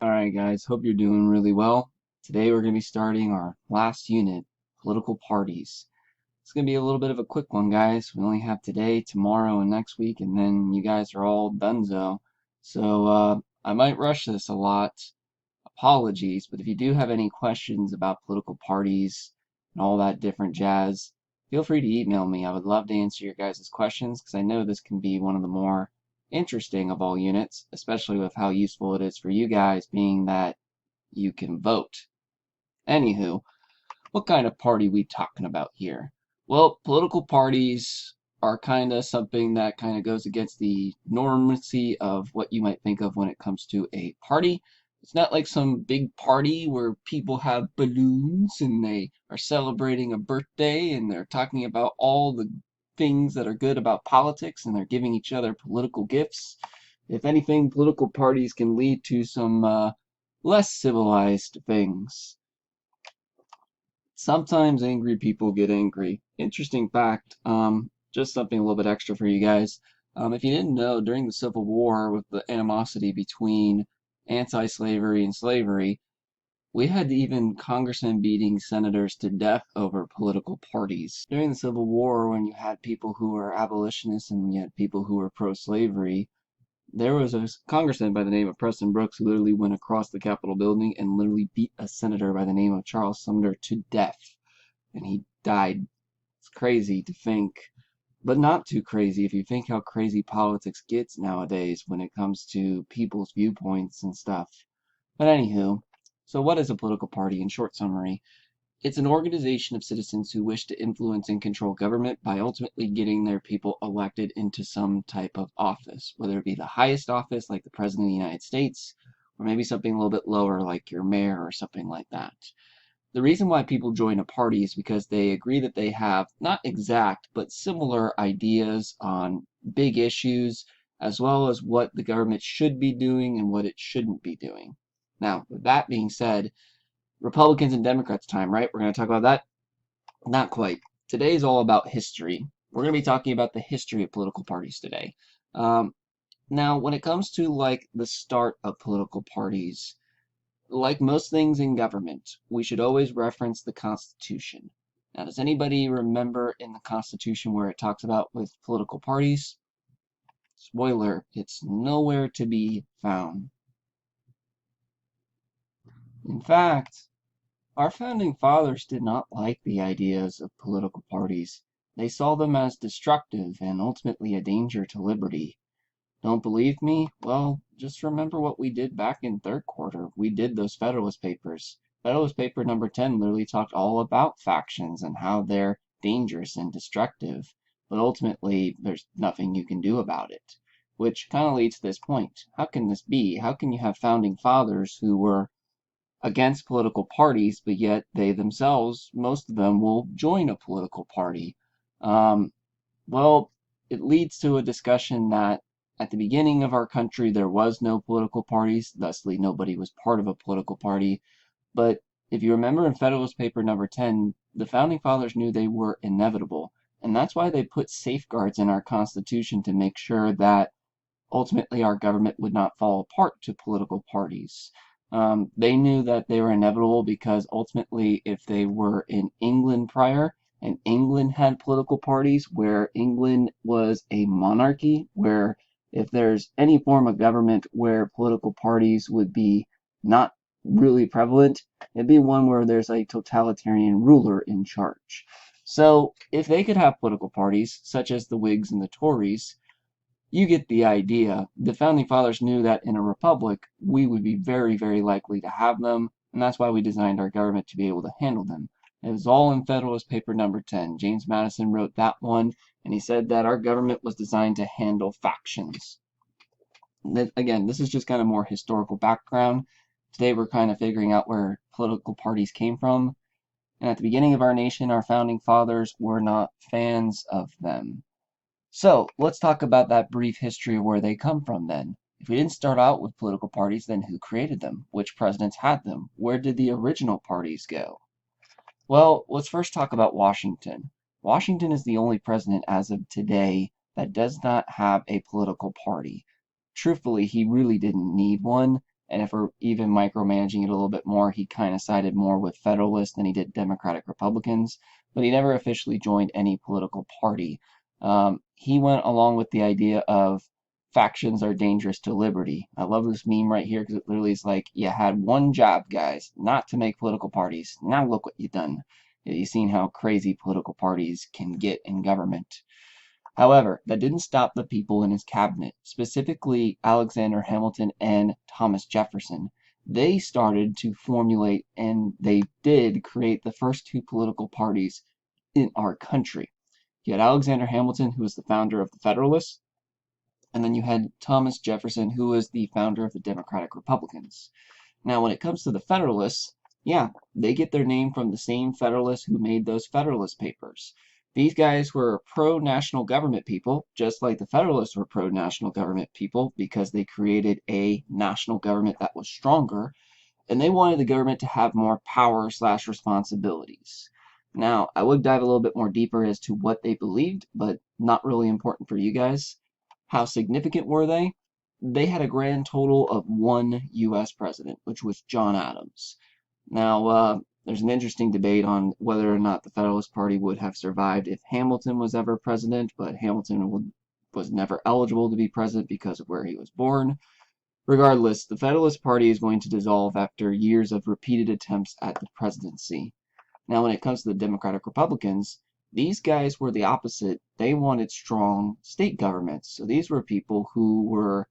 Alright guys, hope you're doing really well. Today we're going to be starting our last unit, political parties. It's going to be a little bit of a quick one, guys. We only have today, tomorrow, and next week, and then you guys are all donezo. So I might rush this a lot. Apologies, but if you do have any questions about political parties and all that different jazz, feel free to email me. I would love to answer your guys' questions because I know this can be one of the more interesting of all units, especially with how useful it is for you guys, being that you can vote. Anywho, what kind of party we talking about here? Well, political parties are kind of something that kind of goes against the normacy of what you might think of when it comes to a party. It's not like some big party where people have balloons and they are celebrating a birthday and they're talking about all the things that are good about politics and they're giving each other political gifts. If anything, political parties can lead to some less civilized things. Sometimes angry people get angry. Interesting fact, just something a little bit extra for you guys. If you didn't know, during the Civil War, with the animosity between anti-slavery and slavery, we had even congressmen beating senators to death over political parties. During the Civil War, when you had people who were abolitionists and you had people who were pro-slavery, there was a congressman by the name of Preston Brooks who literally went across the Capitol building and literally beat a senator by the name of Charles Sumner to death. And he died. It's crazy to think, but not too crazy if you think how crazy politics gets nowadays when it comes to people's viewpoints and stuff. But anywho, so what is a political party in short summary? It's an organization of citizens who wish to influence and control government by ultimately getting their people elected into some type of office, whether it be the highest office like the President of the United States, or maybe something a little bit lower like your mayor or something like that. The reason why people join a party is because they agree that they have not exact but similar ideas on big issues, as well as what the government should be doing and what it shouldn't be doing. Now, with that being said, Republicans and Democrats time, right? We're going to talk about that? Not quite. Today is all about history. We're going to be talking about the history of political parties today. Um, Now, when it comes to like the start of political parties, like most things in government, we should always reference the Constitution. Now, does anybody remember in the Constitution where it talks about with political parties? Spoiler, it's nowhere to be found. In fact, our founding fathers did not like the ideas of political parties. They saw them as destructive and ultimately a danger to liberty. Don't believe me? Well, just remember what we did back in third quarter. We did those Federalist Papers. Federalist Paper number 10 literally talked all about factions and how they're dangerous and destructive. But ultimately, there's nothing you can do about it. Which kind of leads to this point. How can this be? How can you have founding fathers who were against political parties, but yet they themselves, most of them, will join a political party? Um, well, it leads to a discussion that at the beginning of our country there was no political parties, thusly nobody was part of a political party. But if you remember in Federalist Paper number 10, the founding fathers knew they were inevitable. And that's why they put safeguards in our Constitution to make sure that ultimately our government would not fall apart to political parties. They knew that they were inevitable because ultimately, if they were in England prior, and England had political parties where England was a monarchy, where if there's any form of government where political parties would be not really prevalent, it'd be one where there's a totalitarian ruler in charge. So if they could have political parties, such as the Whigs and the Tories, you get the idea. The founding fathers knew that in a republic, we would be very, very likely to have them, and that's why we designed our government to be able to handle them. It was all in Federalist Paper number 10. James Madison wrote that one, and he said that our government was designed to handle factions. Again, this is just kind of more historical background. Today we're kind of figuring out where political parties came from. And at the beginning of our nation, our founding fathers were not fans of them. So let's talk about that brief history of where they come from then. If we didn't start out with political parties, then who created them? Which presidents had them? Where did the original parties go? Well, let's first talk about Washington. Washington is the only president as of today that does not have a political party. Truthfully, he really didn't need one. And if we're even micromanaging it a little bit more, he kind of sided more with Federalists than he did Democratic Republicans, but he never officially joined any political party. He went along with the idea of factions are dangerous to liberty. I love this meme right here because it literally is like, you had one job, guys, not to make political parties. Now look what you've done. You've seen how crazy political parties can get in government. However, that didn't stop the people in his cabinet, specifically Alexander Hamilton and Thomas Jefferson. They started to formulate and they did create the first two political parties in our country. You had Alexander Hamilton, who was the founder of the Federalists, and then you had Thomas Jefferson, who was the founder of the Democratic Republicans. Now, when it comes to the Federalists, yeah, they get their name from the same Federalists who made those Federalist Papers. These guys were pro-national government people, just like the Federalists were pro-national government people, because they created a national government that was stronger, and they wanted the government to have more power / responsibilities. Now, I would dive a little bit more deeper as to what they believed, but not really important for you guys. How significant were they? They had a grand total of one U.S. president, which was John Adams. Now, there's an interesting debate on whether or not the Federalist Party would have survived if Hamilton was ever president, but Hamilton was never eligible to be president because of where he was born. Regardless, the Federalist Party is going to dissolve after years of repeated attempts at the presidency. Now, when it comes to the Democratic Republicans, these guys were the opposite. They wanted strong state governments. So these were people who were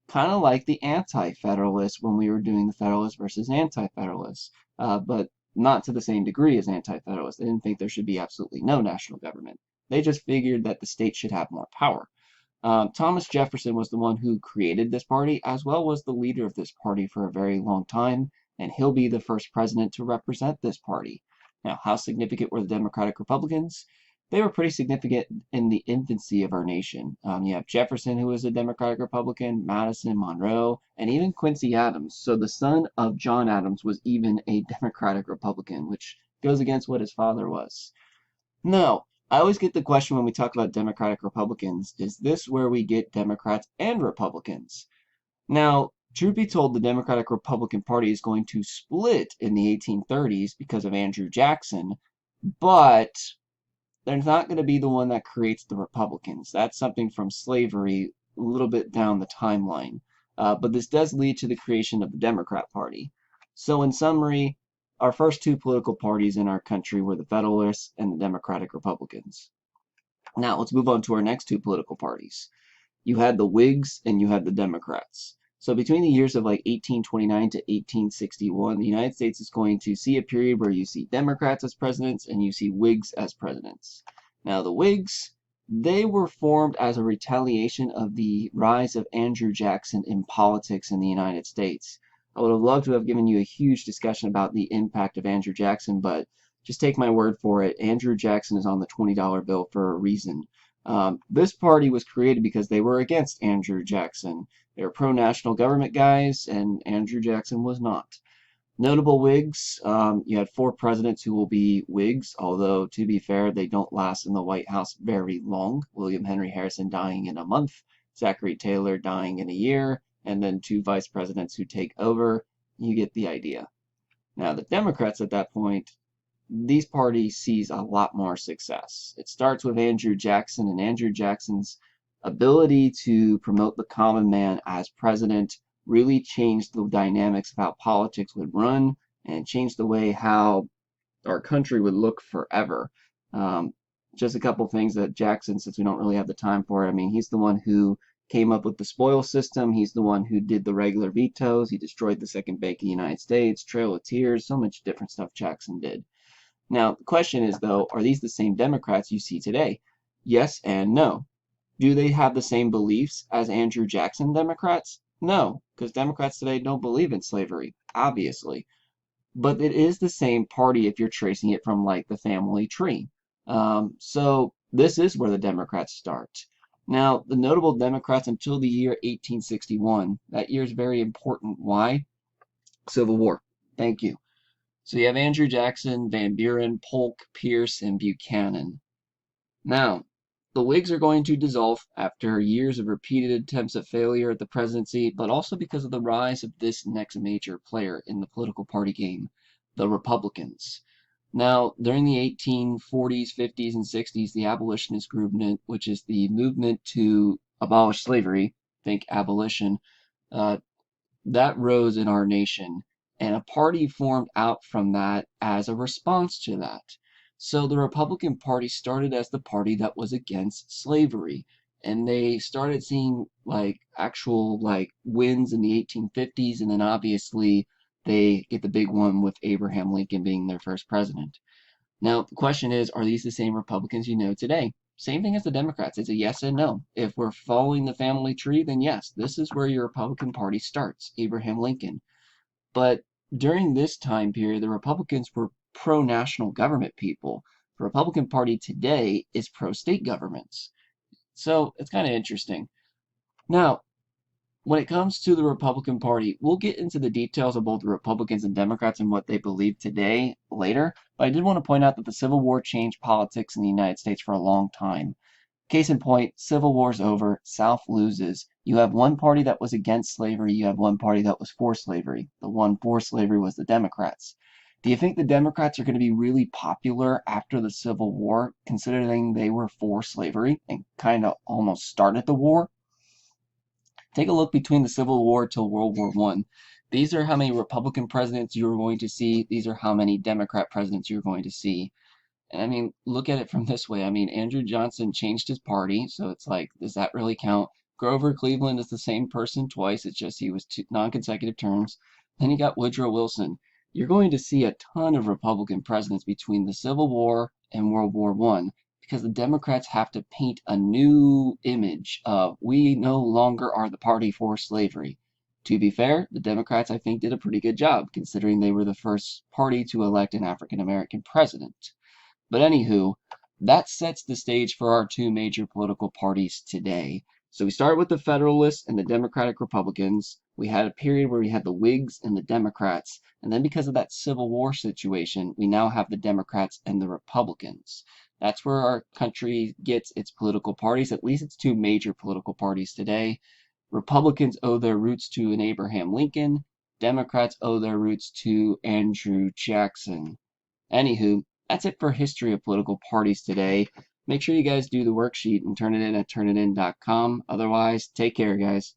kind of like the anti-Federalists when we were doing the Federalists versus anti-Federalists, but not to the same degree as anti-Federalists. They didn't think there should be absolutely no national government. They just figured that the state should have more power. Thomas Jefferson was the one who created this party, as well as the leader of this party for a very long time, and he'll be the first president to represent this party. Now, how significant were the Democratic Republicans? They were pretty significant in the infancy of our nation. You have Jefferson, who was a Democratic Republican, Madison, Monroe, and even Quincy Adams. So the son of John Adams was even a Democratic Republican, which goes against what his father was. Now, I always get the question when we talk about Democratic Republicans, is this where we get Democrats and Republicans? Now, truth be told, the Democratic Republican Party is going to split in the 1830s because of Andrew Jackson, but they're not going to be the one that creates the Republicans. That's something from slavery a little bit down the timeline. But this does lead to the creation of the Democrat Party. So in summary, our first two political parties in our country were the Federalists and the Democratic Republicans. Now let's move on to our next two political parties. You had the Whigs and you had the Democrats. So between the years of like 1829 to 1861, the United States is going to see a period where you see Democrats as presidents and you see Whigs as presidents. Now the Whigs, they were formed as a retaliation of the rise of Andrew Jackson in politics in the United States. I would have loved to have given you a huge discussion about the impact of Andrew Jackson, but just take my word for it. Andrew Jackson is on the $20 bill for a reason. This party was created because they were against Andrew Jackson. They were pro-national government guys, and Andrew Jackson was not. Notable Whigs, you had 4 presidents who will be Whigs, although, to be fair, they don't last in the White House very long. William Henry Harrison dying in a month, Zachary Taylor dying in a year, and then 2 vice presidents who take over. You get the idea. Now, the Democrats at that point, these parties sees a lot more success. It starts with Andrew Jackson, and Andrew Jackson's ability to promote the common man as president really changed the dynamics of how politics would run and changed the way how our country would look forever. Just a couple things that Jackson, since we don't really have the time for it, I mean, he's the one who came up with the spoil system. He's the one who did the regular vetoes. He destroyed the Second Bank of the United States, Trail of Tears, so much different stuff Jackson did. Now, the question is, though, are these the same Democrats you see today? Yes and no. Do they have the same beliefs as Andrew Jackson Democrats? No, because Democrats today don't believe in slavery, obviously. But it is the same party if you're tracing it from, like, the family tree. So this is where the Democrats start. Now, the notable Democrats until the year 1861, that year is very important. Why? Civil War. Thank you. So you have Andrew Jackson, Van Buren, Polk, Pierce, and Buchanan. Now, the Whigs are going to dissolve after years of repeated attempts at failure at the presidency, but also because of the rise of this next major player in the political party game, the Republicans. Now, during the 1840s, 50s, and 60s, the abolitionist movement, which is the movement to abolish slavery, think abolition, uh, that rose in our nation, and a party formed out from that as a response to that. So the Republican Party started as the party that was against slavery, and they started seeing like actual like wins in the 1850s, and then obviously they get the big one with Abraham Lincoln being their first president. Now, the question is, are these the same Republicans you know today? Same thing as the Democrats. It's a yes and no. If we're following the family tree, then yes, this is where your Republican Party starts, Abraham Lincoln. But during this time period, the Republicans were pro-national government people. The Republican Party today is pro-state governments. So it's kind of interesting. Now, when it comes to the Republican Party, we'll get into the details of both the Republicans and Democrats and what they believe today later, but I did want to point out that the Civil War changed politics in the United States for a long time. Case in point, Civil War's over, South loses. You have one party that was against slavery, you have one party that was for slavery. The one for slavery was the Democrats. Do you think the Democrats are going to be really popular after the Civil War, considering they were for slavery and kind of almost started the war? Take a look between the Civil War till World War I. These are how many Republican presidents you're going to see. These are how many Democrat presidents you're going to see. And I mean, look at it from this way. I mean, Andrew Johnson changed his party, so it's like, does that really count? Grover Cleveland is the same person twice. It's just he was two non-consecutive terms. Then you got Woodrow Wilson. You're going to see a ton of Republican presidents between the Civil War and World War I because the Democrats have to paint a new image of we no longer are the party for slavery. To be fair, the Democrats, I think, did a pretty good job considering they were the first party to elect an African American president. But anywho, that sets the stage for our two major political parties today. So we start with the Federalists and the Democratic Republicans. We had a period where we had the Whigs and the Democrats. And then because of that Civil War situation, we now have the Democrats and the Republicans. That's where our country gets its political parties, at least its two major political parties today. Republicans owe their roots to an Abraham Lincoln. Democrats owe their roots to Andrew Jackson. Anywho, that's it for history of political parties today. Make sure you guys do the worksheet and turn it in at turnitin.com. Otherwise, take care, guys.